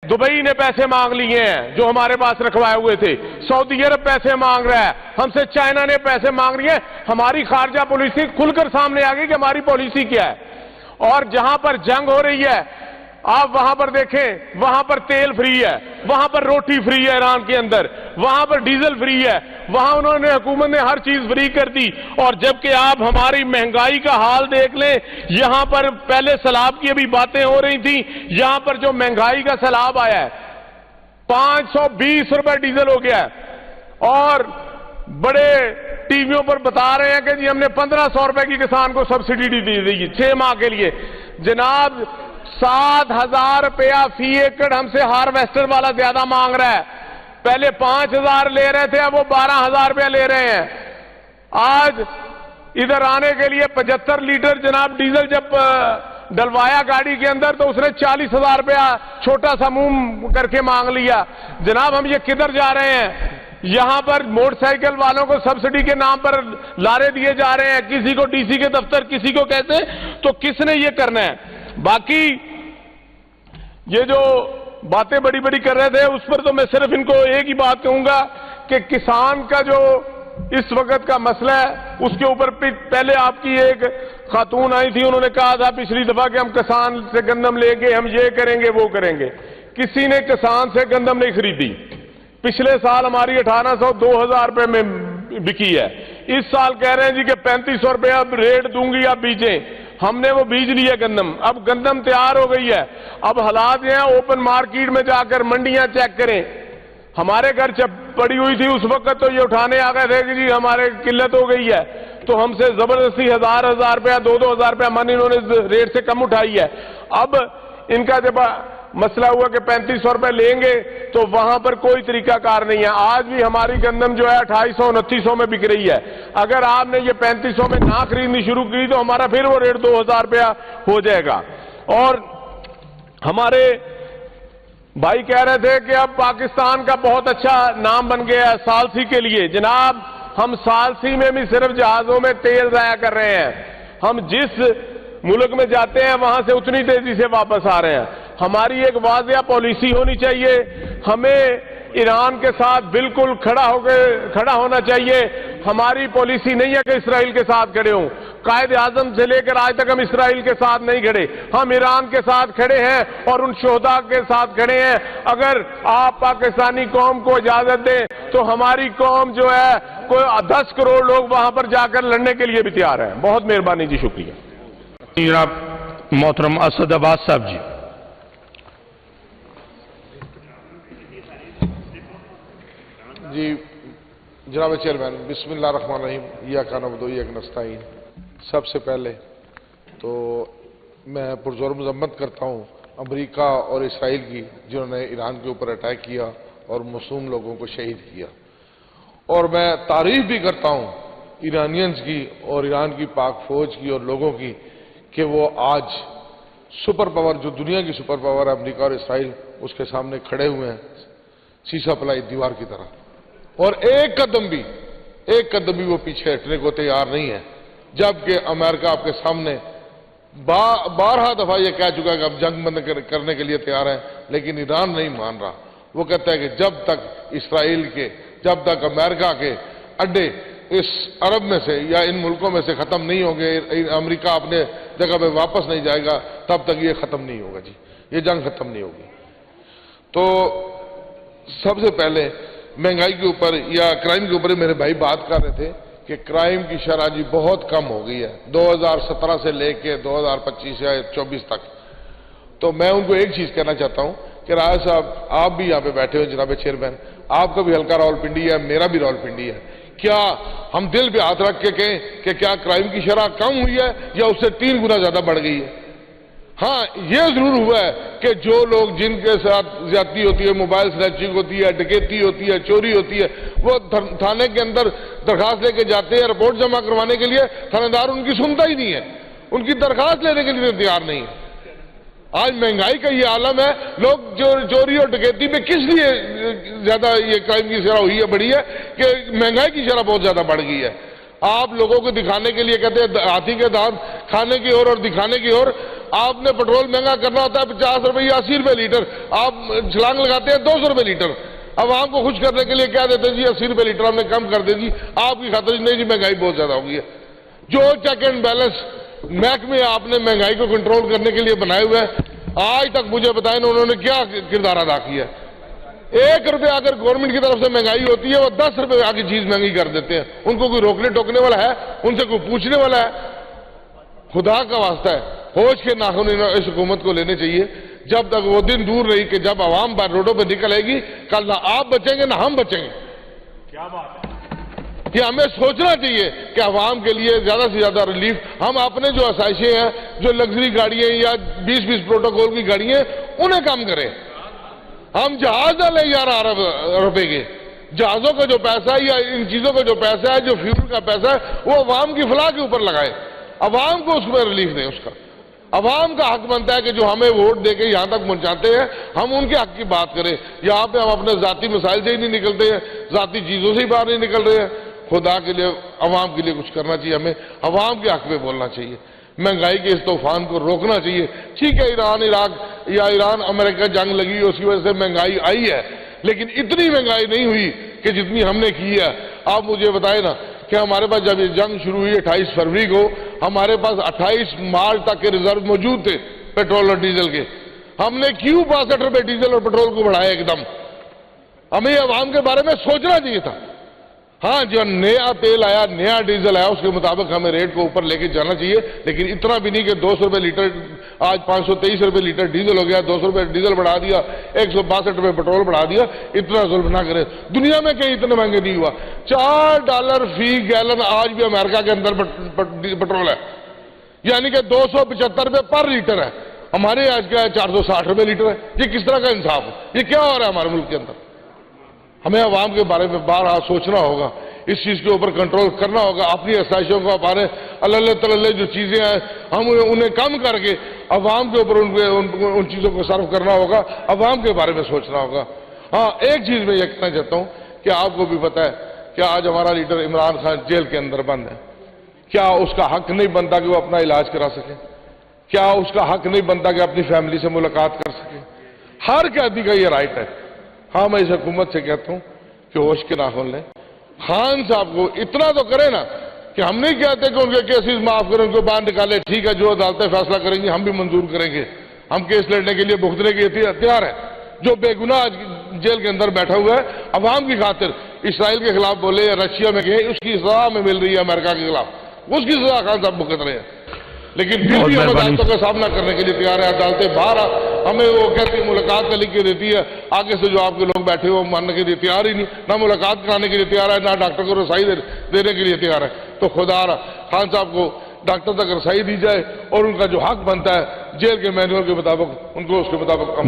Dubai ने पैसे मांग लिए हैं जो हमारे पास रखवाए हुए थे, सऊदी अरब पैसे मांग रहा है हमसे, चाइना ने पैसे मांग रही है। हमारी खारजा पॉलिसी खुलकर सामने आ गई कि हमारी पॉलिसी क्या है। और जहां पर जंग हो रही है आप वहां पर देखें, वहां पर तेल फ्री है, वहां पर रोटी फ्री है ईरान के अंदर, वहां पर डीजल फ्री है, वहां उन्होंने हुकूमत ने हर चीज फ्री कर दी। और जबकि आप हमारी महंगाई का हाल देख लें, यहां पर पहले सैलाब की अभी बातें हो रही थी, यहां पर जो महंगाई का सैलाब आया है 520 रुपए डीजल हो गया है। और बड़े टीवियों पर बता रहे हैं कि जी हमने 1500 रुपए की किसान को सब्सिडी दी थी 6 माह के लिए। जनाब 7,000 रुपया फी एकड़ हमसे हार्वेस्टर वाला ज्यादा मांग रहा है। पहले 5,000 ले रहे थे, अब वो 12,000 रुपया ले रहे हैं। आज इधर आने के लिए 75 लीटर जनाब डीजल जब डलवाया गाड़ी के अंदर तो उसने 40,000 रुपया छोटा सा मुंह करके मांग लिया। जनाब हम ये किधर जा रहे हैं? यहां पर मोटरसाइकिल वालों को सब्सिडी के नाम पर लारे दिए जा रहे हैं, किसी को डीसी के दफ्तर, किसी को कैसे, तो किसने ये करना है? बाकी ये जो बातें बड़ी बड़ी कर रहे थे उस पर तो मैं सिर्फ इनको एक ही बात कहूंगा कि किसान का जो इस वक्त का मसला है उसके ऊपर पहले आपकी एक खातून आई थी, उन्होंने कहा था पिछली दफा कि हम किसान से गंदम लेंगे, हम ये करेंगे वो करेंगे। किसी ने किसान से गंदम नहीं खरीदी। पिछले साल हमारी 1800 2000 रुपए में बिकी है। इस साल कह रहे हैं जी कि 3500 रुपया रेट दूंगी आप बीजें। हमने वो बीज लिया गंदम, अब गंदम तैयार हो गई है। अब हालात ये हैं, ओपन मार्केट में जाकर मंडियां चेक करें। हमारे घर जब पड़ी हुई थी उस वक्त तो ये उठाने आ गए थे कि जी हमारे किल्लत हो गई है, तो हमसे जबरदस्ती 1000 रुपया 2,000 रुपया मन इन्होंने रेट से कम उठाई है। अब इनका जब मसला हुआ कि 3500 रुपए लेंगे तो वहां पर कोई तरीकाकार नहीं है। आज भी हमारी गंदम जो है 2800-2900 में बिक रही है। अगर आपने ये 3500 में ना खरीदनी शुरू की तो हमारा फिर वो रेट 2000 रुपया हो जाएगा। और हमारे भाई कह रहे थे कि अब पाकिस्तान का बहुत अच्छा नाम बन गया है सालसी के लिए। जनाब हम सालसी में भी सिर्फ जहाजों में तेल जाया कर रहे हैं। हम जिस मुल्क में जाते हैं वहां से उतनी तेजी से वापस आ रहे हैं। हमारी एक वाज़िया पॉलिसी होनी चाहिए। हमें ईरान के साथ बिल्कुल खड़ा होना चाहिए। हमारी पॉलिसी नहीं है कि इसराइल के साथ खड़े हों। कायद आजम से लेकर आज तक हम इसराइल के साथ नहीं खड़े, हम ईरान के साथ खड़े हैं और उन शोहदा के साथ खड़े हैं। अगर आप पाकिस्तानी कौम को इजाजत दें तो हमारी कौम जो है कोई 10 करोड़ लोग वहां पर जाकर लड़ने के लिए भी तैयार हैं। बहुत मेहरबानी जी, शुक्रिया। जनाब मोहतरम असद अब्बास साहब जी। जी जनाब चेयरमैन, बिस्मिल्लाहिर्रहमानिर्रहीम, इय्याका नअबुदु व इय्याका नस्तईन। सबसे पहले तो मैं पुरजोर मजम्मत करता हूँ अमेरिका और इसराइल की, जिन्होंने ईरान के ऊपर अटैक किया और मासूम लोगों को शहीद किया। और मैं तारीफ भी करता हूँ ईरानियंस की और ईरान की पाक फौज की और लोगों की कि वो आज सुपर पावर, जो दुनिया की सुपर पावर है अमेरिका और इसराइल, उसके सामने खड़े हुए हैं शीशा पलाई दीवार की तरह। और एक कदम भी वो पीछे हटने को तैयार नहीं है। जबकि अमेरिका आपके सामने 12 दफा ये कह चुका है कि अब जंग बंद करने के लिए तैयार है, लेकिन ईरान नहीं मान रहा। वो कहता है कि जब तक अमेरिका के अड्डे इस अरब में से या इन मुल्कों में से खत्म नहीं होंगे, अमेरिका अपने जगह पे वापस नहीं जाएगा, तब तक ये खत्म नहीं होगा जी, ये जंग खत्म नहीं होगी। तो सबसे पहले महंगाई के ऊपर या क्राइम के ऊपर मेरे भाई बात कर रहे थे कि क्राइम की शरह जी बहुत कम हो गई है 2017 से लेके 2025 या 24 तक। तो मैं उनको एक चीज कहना चाहता हूं कि राय साहब, आप भी यहाँ पे बैठे हो जनाब चेयरमैन, आपका भी हल्का रावलपिंडी है, मेरा भी रावलपिंडी है। क्या हम दिल पे हाथ रख के कहें कि क्या क्राइम की शरह कम हुई है या उससे 3 गुना ज्यादा बढ़ गई है? हाँ, ये जरूर हुआ है कि जो लोग जिनके साथ ज्यादती होती है, मोबाइल स्नैचिंग होती है, डकैती होती है, चोरी होती है, वो थाने के अंदर दरखास्त लेके जाते हैं रिपोर्ट जमा करवाने के लिए, थानेदार उनकी सुनता ही नहीं है, उनकी दरखास्त लेने के लिए तैयार नहीं है। आज महंगाई का ये आलम है, लोग जो चोरी और डकैती में किस लिए ज्यादा ये क्राइम की शरह हुई है, बढ़ी है कि महंगाई की शरह बहुत ज्यादा बढ़ गई है। आप लोगों को दिखाने के लिए कहते हैं हाथी के दांत खाने की ओर और दिखाने की ओर, آپ نے پیٹرول مہنگا کرنا ہوتا ہے 50 روپے 80 روپے لیٹر، آپ چھلانگ لگاتے ہیں 200 روپے لیٹر۔ عوام کو خوش کرنے کے لیے کیا دیتے ہیں جی 80 روپے لیٹر ہم نے کم کر دے جی، آپ کی خاطر نہیں جی مہنگائی بہت زیادہ ہو گئی ہے۔ جو چیک اینڈ بیلنس محکمے آپ نے مہنگائی کو کنٹرول کرنے کے لیے بنائے ہوئے ہیں، آج تک مجھے بتائیں انہوں نے کیا کردار ادا کیا ہے؟ 1 روپے اگر گورنمنٹ کی طرف سے مہنگائی ہوتی ہے وہ 10 روپے آگے چیز مہنگی کر دیتے ہیں۔ ان کو کوئی روکنے ٹوکنے والا ہے؟ ان سے کوئی پوچھنے والا ہے؟ خدا کا واسطہ ہے، ہوش کے ناخن اس حکومت کو لینے چاہیے۔ جب تک وہ دن دور رہی کہ جب عوام پر روڈوں پہ نکل آئے گی، کل نہ آپ بچیں گے نہ ہم بچیں گے۔ کیا بات ہے؟ کہ ہمیں سوچنا چاہیے کہ عوام کے لیے زیادہ سے زیادہ ریلیف، ہم اپنے جو آسائشیں ہیں، جو لگژری گاڑیاں یا 20 پروٹوکول کی گاڑیاں انہیں کم کریں۔ ہم جہاز نہ لیں 11 ارب روپے کے، جہازوں کا جو پیسہ ہے یا ان چیزوں کا جو پیسہ ہے، جو فیول کا پیسہ ہے، وہ عوام کی فلاح کے اوپر لگائے، عوام کو اس میں ریلیف دیں۔ اس کا عوام کا حق بنتا ہے کہ جو ہمیں ووٹ دے کے یہاں تک پہنچاتے ہیں ہم ان کے حق کی بات کریں۔ یہاں پہ ہم اپنے ذاتی مسائل سے ہی نہیں نکلتے ہیں، ذاتی چیزوں سے ہی باہر نہیں نکل رہے ہیں۔ خدا کے لیے عوام کے لیے کچھ کرنا چاہیے، ہمیں عوام کے حق میں بولنا چاہیے، مہنگائی کے اس طوفان کو روکنا چاہیے۔ ٹھیک ہے ایران عراق یا ایران امریکہ جنگ لگی اس کی وجہ سے مہنگائی آئی ہے، لیکن اتنی مہنگائی نہیں ہوئی کہ جتنی ہم نے کی ہے۔ آپ مجھے بتائیں نا کہ ہمارے پاس جب یہ جنگ شروع ہوئی 28 فروری کو، ہمارے پاس 28 مارچ تک کے ریزرو موجود تھے پیٹرول اور ڈیزل کے۔ ہم نے کیوں 62 روپے ڈیزل اور پیٹرول کو بڑھایا ایک دم؟ ہمیں عوام کے بارے میں سوچنا چاہیے تھا۔ ہاں جو نیا تیل آیا، نیا ڈیزل آیا، اس کے مطابق ہمیں ریٹ کو اوپر لے کے جانا چاہیے، لیکن اتنا بھی نہیں کہ 200 روپے لیٹر، آج 523 روپے لیٹر ڈیزل ہو گیا، 200 روپے ڈیزل بڑھا دیا، 162 روپے پیٹرول بڑھا دیا۔ اتنا ظلم نہ کرے، دنیا میں کہیں اتنے مہنگے نہیں ہوا۔ $4 فی گیلن آج بھی امریکہ کے اندر پیٹرول ہے، یعنی کہ 275 روپے پر لیٹر ہے۔ ہمارے آج کیا ہے 460 روپے لیٹر ہے۔ یہ کس طرح کا انصاف ہے؟ یہ کیا ہو رہا ہے ہمارے ملک کے اندر؟ ہمیں عوام کے بارے میں بارہا سوچنا ہوگا، اس چیز کے اوپر کنٹرول کرنا ہوگا، اپنی آسائشوں کو ہمارے اللہ تعالی جو چیزیں ہیں ہم انہیں کم کر کے عوام کے اوپر ان چیزوں کو صرف کرنا ہوگا، عوام کے بارے میں سوچنا ہوگا۔ ہاں ایک چیز میں یہ کہنا چاہتا ہوں کہ آپ کو بھی پتہ ہے کہ آج ہمارا لیڈر عمران خان جیل کے اندر بند ہے۔ کیا اس کا حق نہیں بنتا کہ وہ اپنا علاج کرا سکے؟ کیا اس کا حق نہیں بنتا کہ اپنی فیملی سے ملاقات کر سکے؟ ہر قیدی کا یہ رائٹ ہے۔ ہاں میں اس حکومت سے کہتا ہوں کہ ہوش کے ناخن لیں، خان صاحب کو اتنا تو کریں نا کہ ہم نہیں کہتے کہ ان کے کیسز معاف کریں، ان کو باہر نکالیں، ٹھیک ہے جو عدالتیں فیصلہ کریں گی ہم بھی منظور کریں گے، ہم کیس لڑنے کے لیے بھگتنے کے لیے تیار ہیں۔ جو بے گناہ آج جیل کے اندر بیٹھا ہوا ہے عوام کی خاطر، اسرائیل کے خلاف بولے یا رشیا میں گئے، اس کی سزا ہمیں مل رہی ہے امریکہ کے خلاف، اس کی سزا خان صاحب بھگت رہے ہیں، لیکن پھر بھی ہم عدالتوں کا سامنا کرنے کے لیے تیار ہیں۔ عدالتیں باہر ہمیں وہ کہتی ہیں ملاقات کا لکھ کے دیتی ہے، آگے سے جو آپ کے لوگ بیٹھے ہو ماننے کے لیے تیار ہی نہیں، نہ ملاقات کرانے کے لیے تیار ہے، نہ ڈاکٹر کو رسائی دینے کے لیے تیار ہے۔ تو خدا را خان صاحب کو ڈاکٹر تک رسائی دی جائے اور ان کا جو حق بنتا ہے جیل کے مینول کے مطابق ان کو اس کے مطابق